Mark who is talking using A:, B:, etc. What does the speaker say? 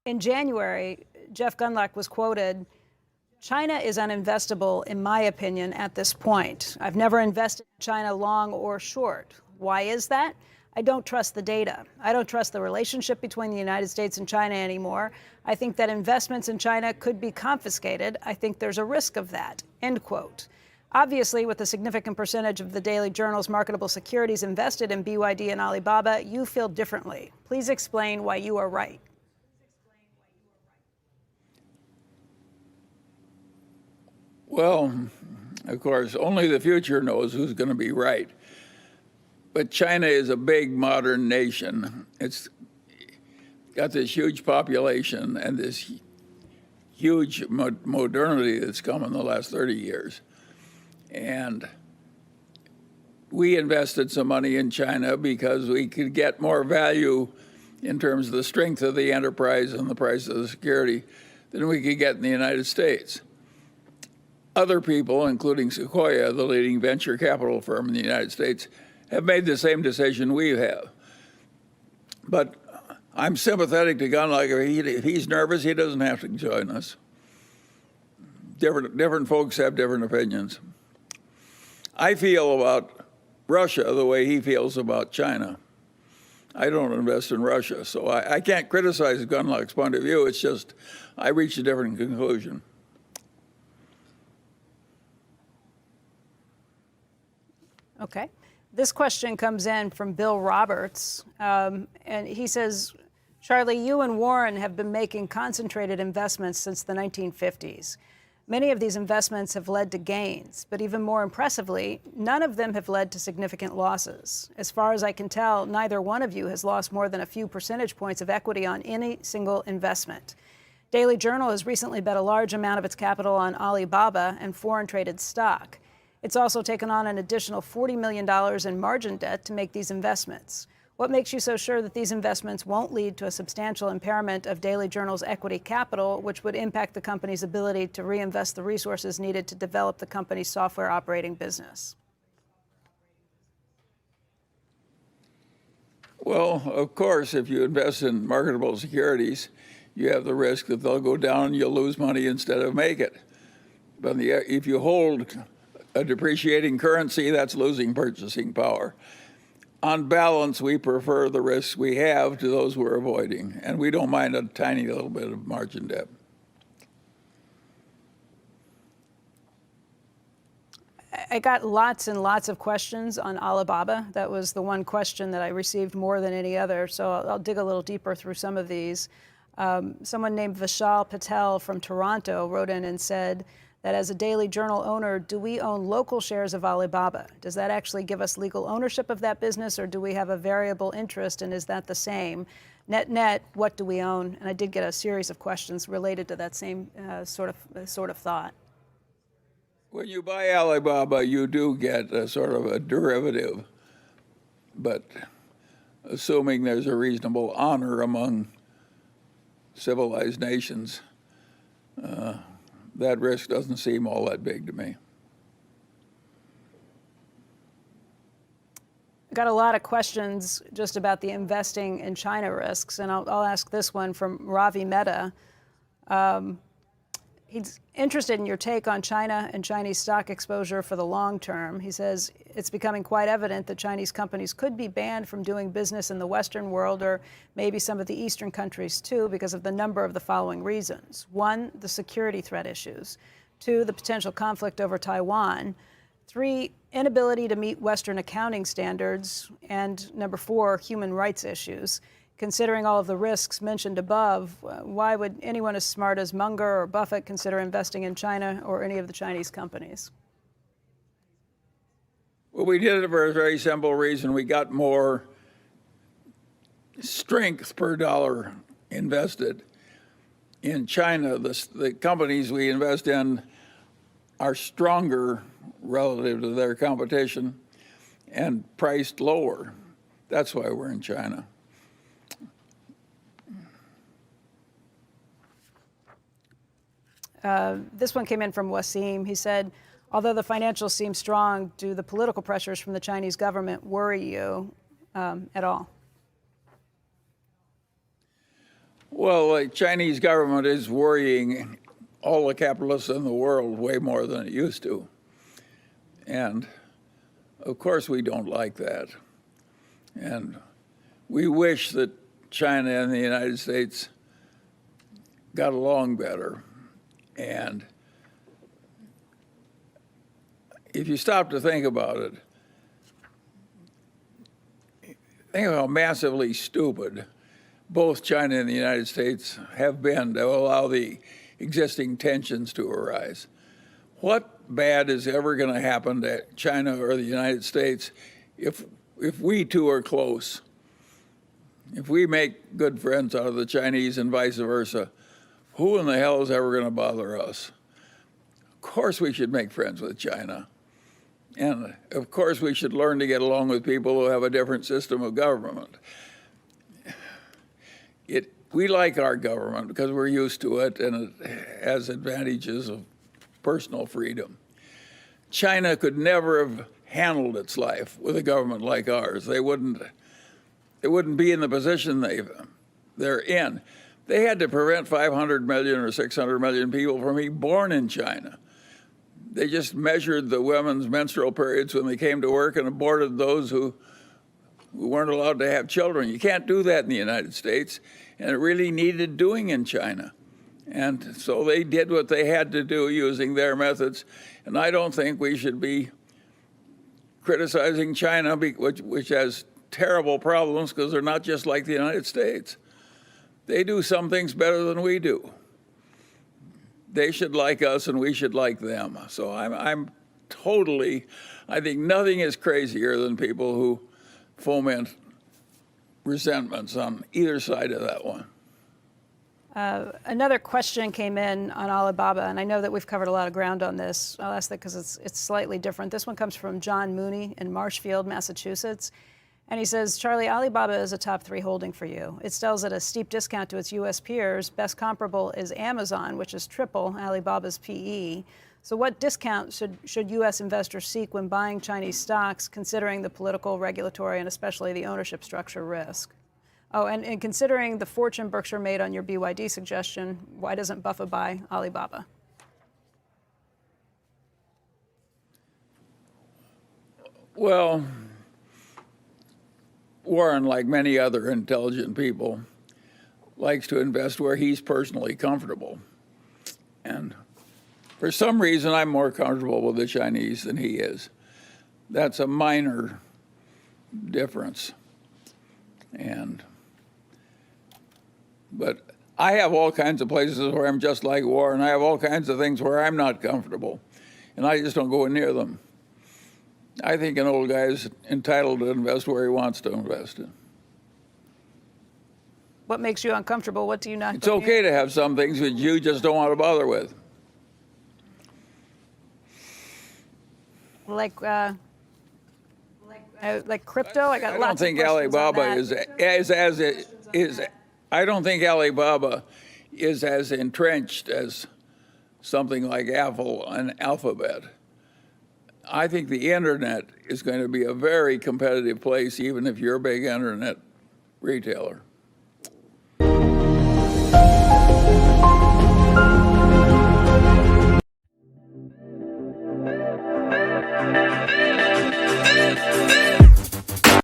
A: In January, Jeff Gundlach was quoted, "China is uninvestable, in my opinion, at this point. I've never invested in China long or short. Why is that? I don't trust the data. I don't trust the relationship between the United States and China anymore. I think that investments in China could be confiscated. I think there's a risk of that," end quote. Obviously, with a significant percentage of the Daily Journal's marketable securities invested in BYD and Alibaba, you feel differently. Please explain why you are right.
B: Well, of course, only the future knows who's going to be right. But China is a big modern nation. It's got this huge population and this huge modernity that's come in the last 30 years. And we invested some money in China because we could get more value in terms of the strength of the enterprise and the price of the security than we could get in the United States. Other people, including Sequoia, the leading venture capital firm in the United States, have made the same decision we have. But I'm sympathetic to Gundlach. If he's nervous, he doesn't have to join us. Different folks have different opinions. I feel about Russia the way he feels about China. I don't invest in Russia, so I can't criticize Gundlach's point of view. It's just I reach a different conclusion.
A: Okay. This question comes in from Bill Roberts, and he says, "Charlie, you and Warren have been making concentrated investments since the 1950s. Many of these investments have led to gains, but even more impressively, none of them have led to significant losses. As far as I can tell, neither one of you has lost more than a few percentage points of equity on any single investment. Daily Journal has recently bet a large amount of its capital on Alibaba and foreign traded stock. It's also taken on an additional $40 million in margin debt to make these investments. What makes you so sure that these investments won't lead to a substantial impairment of Daily Journal's equity capital, which would impact the company's ability to reinvest the resources needed to develop the company's software operating business?"
B: Well, of course, if you invest in marketable securities, you have the risk that they'll go down and you'll lose money instead of make it. But if you hold a depreciating currency, that's losing purchasing power. On balance, we prefer the risks we have to those we're avoiding, and we don't mind a tiny little bit of margin debt.
A: I got lots and lots of questions on Alibaba. That was the one question that I received more than any other, so I'll dig a little deeper through some of these. Someone named Vishal Patel from Toronto wrote in and said that as a Daily Journal owner, do we own local shares of Alibaba? Does that actually give us legal ownership of that business, or do we have a variable interest, and is that the same? Net, what do we own? And I did get a series of questions related to that same sort of thought.
B: When you buy Alibaba, you do get a sort of a derivative, but assuming there's a reasonable honor among civilized nations, that risk doesn't seem all that big to me.
A: Got a lot of questions just about the investing in China risks, and I'll ask this one from Ravi Mehta. He's interested in your take on China and Chinese stock exposure for the long term. He says it's becoming quite evident that Chinese companies could be banned from doing business in the Western world, or maybe some of the Eastern countries too, because of the number of the following reasons. 1, the security threat issues. 2, the potential conflict over Taiwan. 3, inability to meet Western accounting standards. And number 4, human rights issues. Considering all of the risks mentioned above, why would anyone as smart as Munger or Buffett consider investing in China or any of the Chinese companies?
B: Well, we did it for a very simple reason. We got more strength per dollar invested. In China, the companies we invest in are stronger relative to their competition and priced lower. That's why we're in China.
A: This one came in from Wasim. He said, although the financials seem strong, do the political pressures from the Chinese government worry you at all?
B: Well, the Chinese government is worrying all the capitalists in the world way more than it used to. And of course we don't like that. And we wish that China and the United States got along better. And if you stop to think about it, think of how massively stupid both China and the United States have been to allow the existing tensions to arise. What bad is ever going to happen to China or the United States if we two are close? If we make good friends out of the Chinese and vice versa, who in the hell is ever going to bother us? Of course we should make friends with China. And of course we should learn to get along with people who have a different system of government. We like our government because we're used to it and it has advantages of personal freedom. China could never have handled its life with a government like ours. They wouldn't be in the position they're in. They had to prevent 500 million or 600 million people from being born in China. They just measured the women's menstrual periods when they came to work and aborted those who weren't allowed to have children. You can't do that in the United States, and it really needed doing in China. And so they did what they had to do using their methods, and I don't think we should be criticizing China, which has terrible problems because they're not just like the United States. They do some things better than we do. They should like us and we should like them. So I'm totally, I think nothing is crazier than people who foment resentments on either side of that one.
A: Another question came in on Alibaba, and I know that we've covered a lot of ground on this. I'll ask that because it's slightly different. This one comes from John Mooney in Marshfield, Massachusetts. And he says, Charlie, Alibaba is a top 3 holding for you. It sells at a steep discount to its U.S. peers. Best comparable is Amazon, which is triple Alibaba's PE. So what discount should U.S. investors seek when buying Chinese stocks, considering the political, regulatory, and especially the ownership structure risk? Oh, and considering the fortune Berkshire made on your BYD suggestion, why doesn't Buffett buy Alibaba?
B: Well, Warren, like many other intelligent people, likes to invest where he's personally comfortable. And for some reason, I'm more comfortable with the Chinese than he is. That's a minor difference. But I have all kinds of places where I'm just like Warren. I have all kinds of things where I'm not comfortable, and I just don't go near them. I think an old guy is entitled to invest where he wants to invest in.
A: What makes you uncomfortable? What do you not?
B: It's okay to have some things that you just don't want to bother with.
A: Like crypto? I got
B: I
A: lots
B: don't think
A: of questions
B: Alibaba
A: on that.
B: I don't think Alibaba is as entrenched as something like Apple and Alphabet. I think the internet is going to be a very competitive place, even if you're a big internet retailer.